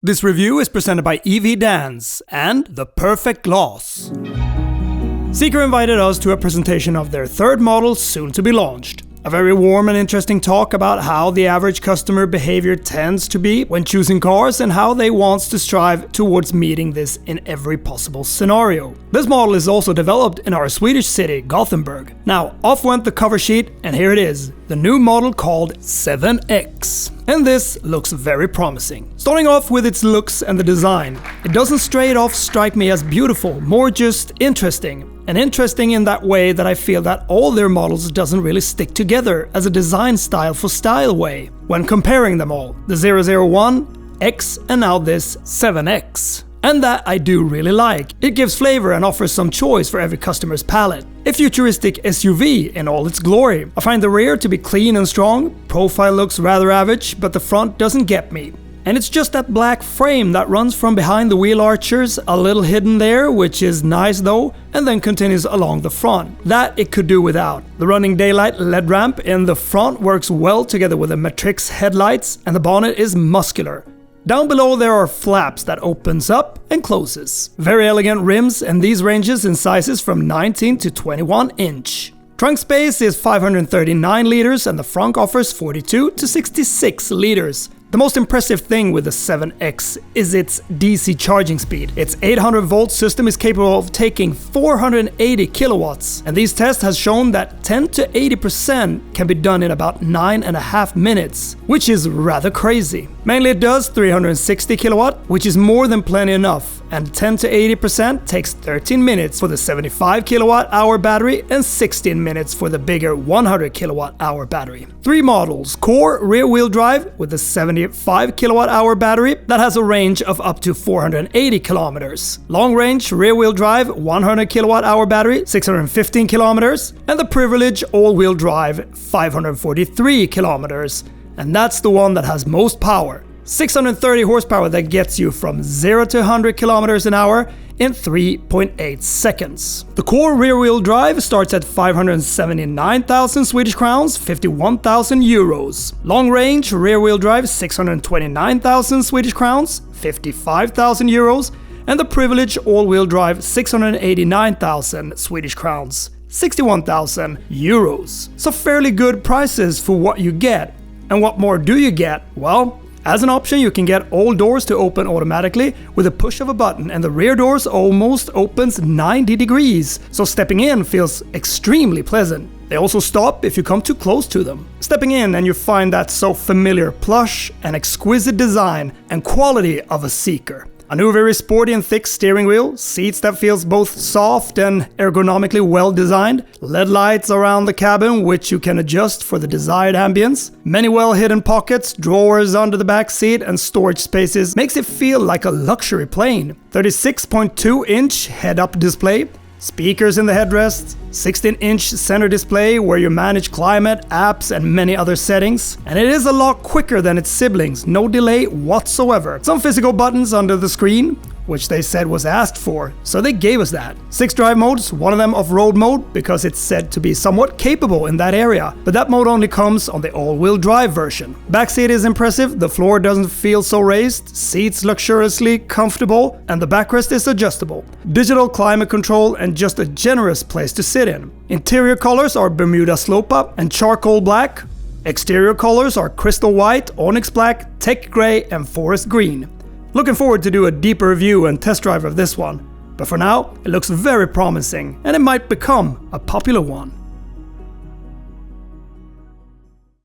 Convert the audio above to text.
This review is presented by Evdance and The Perfect Glass. Zeekr invited us to a presentation of their third model soon to be launched. A very warm and interesting talk about how the average customer behavior tends to be when choosing cars and how they want to strive towards meeting this in every possible scenario. This model is also developed in our Swedish city, Gothenburg. Now, off went the cover sheet and here it is, the new model called 7X. And this looks very promising. Starting off with its looks and the design, it doesn't straight off strike me as beautiful, more just interesting. And interesting in that way that I feel that all their models doesn't really stick together as a design style for style way. When comparing them all, the 001, X and now this 7X. And that I do really like. It gives flavor and offers some choice for every customer's palate. A futuristic SUV in all its glory. I find the rear to be clean and strong, profile looks rather average, but the front doesn't get me. And it's just that black frame that runs from behind the wheel archers, a little hidden there, which is nice though, and then continues along the front. That it could do without. The running daylight LED ramp in the front works well together with the Matrix headlights, and the bonnet is muscular. Down below there are flaps that opens up and closes. Very elegant rims, and these ranges in sizes from 19 to 21 inch. Trunk space is 539 liters and the front offers 42 to 66 liters. The most impressive thing with the 7X is its DC charging speed. Its 800 volt system is capable of taking 480 kilowatts, and these tests have shown that 10 to 80% can be done in about 9.5 minutes, which is rather crazy. Mainly it does 360 kilowatt, which is more than plenty enough, and 10 to 80% takes 13 minutes for the 75 kilowatt hour battery and 16 minutes for the bigger 100 kilowatt hour battery. 3 models: Core rear wheel drive with the 75 kilowatt hour battery that has a range of up to 480 kilometers. Long range rear wheel drive 100 kilowatt hour battery 615 kilometers, and the Privilege all wheel drive 543 kilometers. And that's the one that has most power. 630 horsepower that gets you from 0 to 100 kilometers an hour in 3.8 seconds. The Core rear-wheel drive starts at 579,000 Swedish crowns, 51,000 euros. Long-range rear-wheel drive 629,000 Swedish crowns, 55,000 euros. And the Privilege all-wheel drive 689,000 Swedish crowns, 61,000 euros. So fairly good prices for what you get. And what more do you get? Well, as an option you can get all doors to open automatically with a push of a button, and the rear doors almost opens 90 degrees, so stepping in feels extremely pleasant. They also stop if you come too close to them. Stepping in and you find that so familiar plush and exquisite design and quality of a Zeekr. A new very sporty and thick steering wheel, seats that feels both soft and ergonomically well designed, LED lights around the cabin which you can adjust for the desired ambience, many well hidden pockets, drawers under the back seat and storage spaces makes it feel like a luxury plane. 36.2 inch head-up display, speakers in the headrests, 16-inch center display where you manage climate, apps and many other settings. And it is a lot quicker than its siblings, no delay whatsoever. Some physical buttons under the screen, which they said was asked for, so they gave us that. 6 drive modes, one of them off-road mode because it's said to be somewhat capable in that area, but that mode only comes on the all-wheel drive version. Backseat is impressive, the floor doesn't feel so raised, seats luxuriously comfortable, and the backrest is adjustable. Digital climate control and just a generous place to sit in. Interior colors are Bermuda Slope Up and Charcoal Black. Exterior colors are Crystal White, Onyx Black, Tech Gray and Forest Green. Looking forward to do a deeper review and test drive of this one, but for now it looks very promising and it might become a popular one.